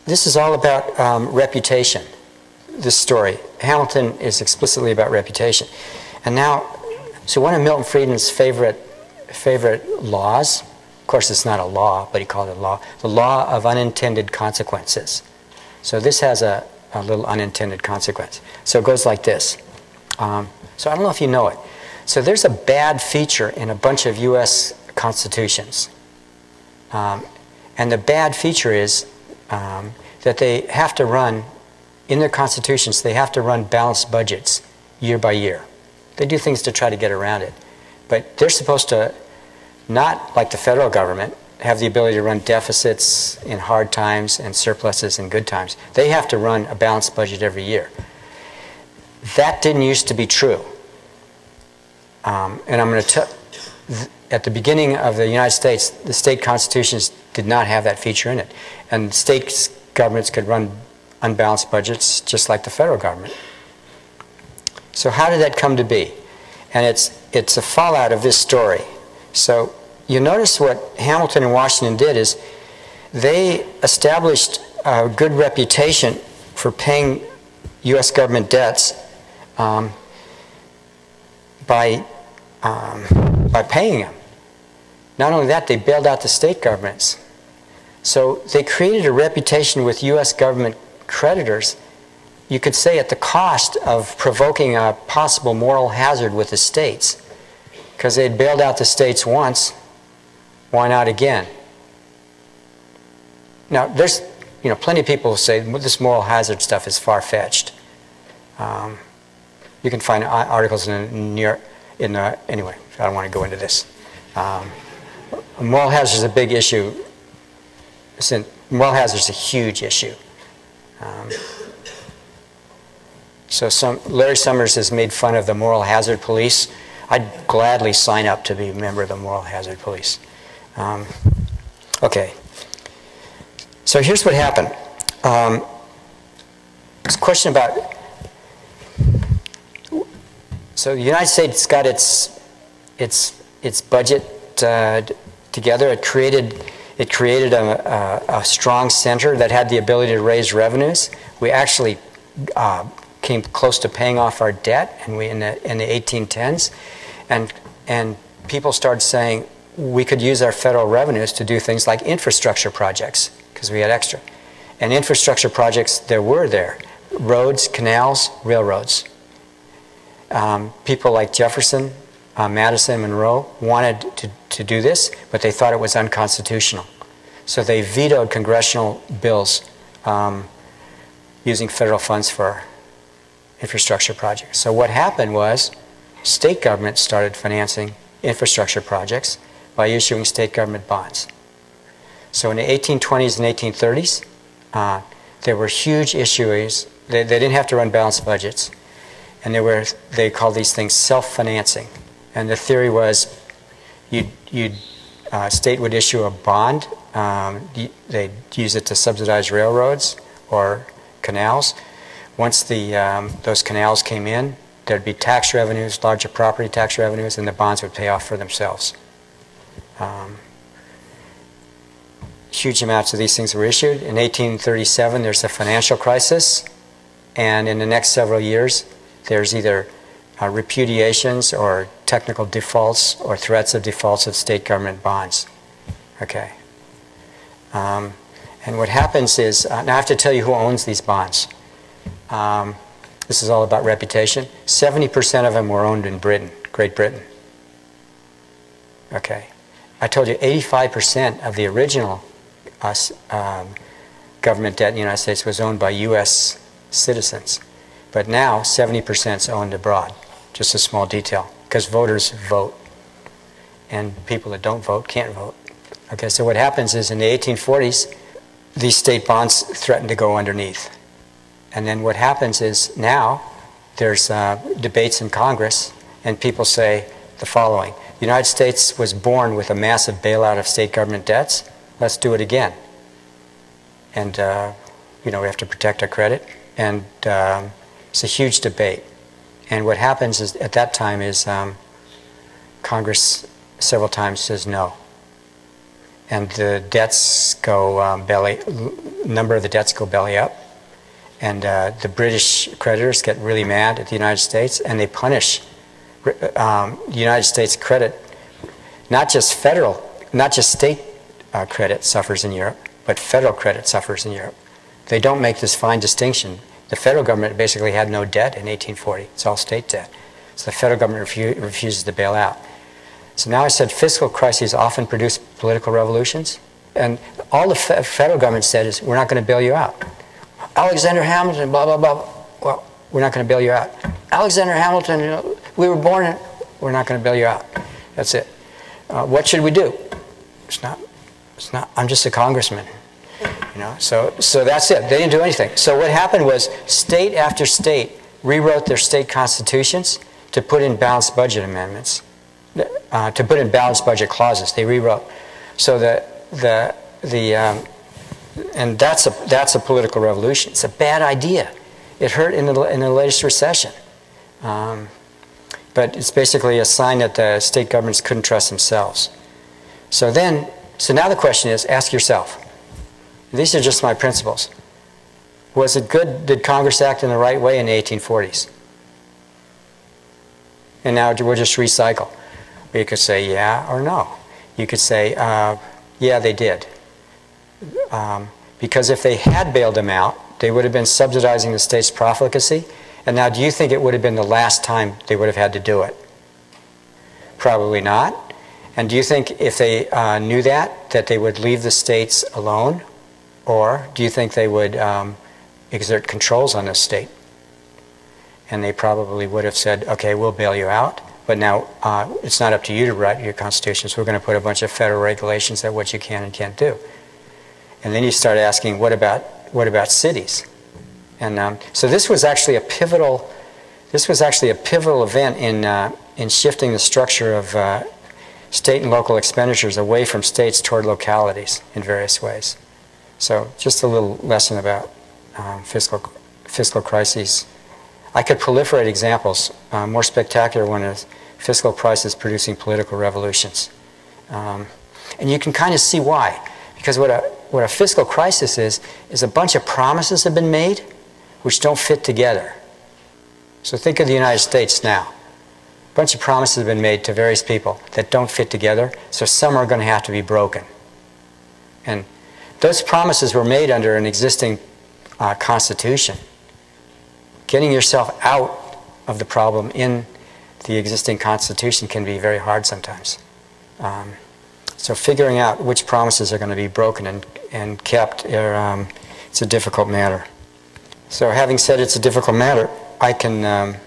this is all about reputation, this story. Hamilton is explicitly about reputation. And now, so one of Milton Friedman's favorite laws, of course it's not a law, but he called it a law, the law of unintended consequences. So this has a little unintended consequence. So it goes like this. So I don't know if you know it. So there's a bad feature in a bunch of U.S. constitutions. And the bad feature is that they have to run, in their constitutions, they have to run balanced budgets year by year. They do things to try to get around it. But they're supposed to, not like the federal government, have the ability to run deficits in hard times and surpluses in good times. They have to run a balanced budget every year. That didn't used to be true. And I'm going to tell, at the beginning of the United States, the state constitutions did not have that feature in it. And state governments could run unbalanced budgets just like the federal government. So how did that come to be? And it's a fallout of this story. So you notice what Hamilton and Washington did is they established a good reputation for paying U.S. government debts by paying them. Not only that, they bailed out the state governments. So they created a reputation with U.S. government creditors, you could say at the cost of provoking a possible moral hazard with the states. Because they'd bailed out the states once, why not again? Now, there's plenty of people who say this moral hazard stuff is far-fetched. You can find articles in New York, anyway, I don't want to go into this. Moral hazard is a big issue. Moral hazard is a huge issue. So Larry Summers has made fun of the moral hazard police. I'd gladly sign up to be a member of the moral hazard police. Okay. So here's what happened. It's a question about. So the United States got its budget together. It created a strong center that had the ability to raise revenues. We actually came close to paying off our debt, and in the 1810s, and people started saying we could use our federal revenues to do things like infrastructure projects because we had extra. And infrastructure projects there, roads, canals, railroads. People like Jefferson, Madison, Monroe wanted to do this, but they thought it was unconstitutional. So they vetoed congressional bills using federal funds for infrastructure projects. So what happened was state governments started financing infrastructure projects by issuing state government bonds. So in the 1820s and 1830s, there were huge issues. They didn't have to run balanced budgets. And they called these things self-financing. And the theory was state would issue a bond. They'd use it to subsidize railroads or canals. Once those canals came in, there'd be tax revenues, larger property tax revenues, and the bonds would pay off for themselves. Huge amounts of these things were issued. In 1837, there's a financial crisis. And in the next several years, there's either repudiations or technical defaults or threats of defaults of state government bonds. Okay. And what happens is, now I have to tell you who owns these bonds. This is all about reputation. 70% of them were owned in Britain, Great Britain. Okay. I told you 85% of the original government debt in the United States was owned by U.S. citizens. But now 70% is owned abroad. Just a small detail, because voters vote. And people that don't vote can't vote. Okay, so what happens is in the 1840s, these state bonds threaten to go underneath. And then what happens is now there's debates in Congress, and people say the following: the United States was born with a massive bailout of state government debts. Let's do it again. And we have to protect our credit. And it's a huge debate. And what happens is at that time is Congress several times says no. and the debts go number of the debts go belly up, and the British creditors get really mad at the United States, and they punish the United States credit. Not just state credit suffers in Europe, but federal credit suffers in Europe. They don't make this fine distinction. The federal government basically had no debt in 1840. It's all state debt. So the federal government refuses to bail out. So now I said fiscal crises often produce political revolutions. And all the federal government said is, we're not going to bail you out. Alexander Hamilton, blah, blah, blah. Well, we're not going to bail you out. Alexander Hamilton, you know, we were born in, we're not going to bail you out. That's it. What should we do? It's not, I'm just a congressman. You know, so that's it. They didn't do anything. So what happened was state after state rewrote their state constitutions to put in balanced budget amendments, to put in balanced budget clauses. They rewrote. So and that's a political revolution. It's a bad idea. It hurt in the latest recession. But it's basically a sign that the state governments couldn't trust themselves. So now the question is, ask yourself, these are just my principles. Was it good? Did Congress act in the right way in the 1840s? And now we'll just recycle. You could say yeah or no. You could say, yeah, they did. Because if they had bailed them out, they would have been subsidizing the state's profligacy. And now do you think it would have been the last time they would have had to do it? Probably not. And do you think if they knew that they would leave the states alone? Or do you think they would exert controls on the state? And they probably would have said, okay, we'll bail you out, but now it's not up to you to write your constitutions. We're going to put a bunch of federal regulations at what you can and can't do. And then you start asking, what about cities? And so this was actually a pivotal event in shifting the structure of state and local expenditures away from states toward localities in various ways. So just a little lesson about fiscal crises. I could proliferate examples. More spectacular one is fiscal crisis producing political revolutions. And you can kind of see why. Because what a fiscal crisis is a bunch of promises have been made which don't fit together. So think of the United States now. A bunch of promises have been made to various people that don't fit together, so some are going to have to be broken. And those promises were made under an existing constitution. Getting yourself out of the problem in the existing constitution can be very hard sometimes. So figuring out which promises are going to be broken and kept, it's a difficult matter. So having said it's a difficult matter, I can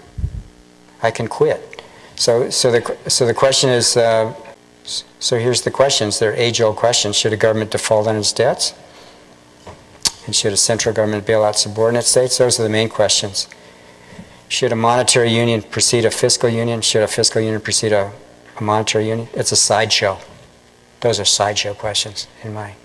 quit. So the question is, so here's the questions. They're age-old questions. Should a government default on its debts? And should a central government bail out subordinate states? Those are the main questions. Should a monetary union precede a fiscal union? Should a fiscal union precede a monetary union? It's a sideshow. Those are sideshow questions in my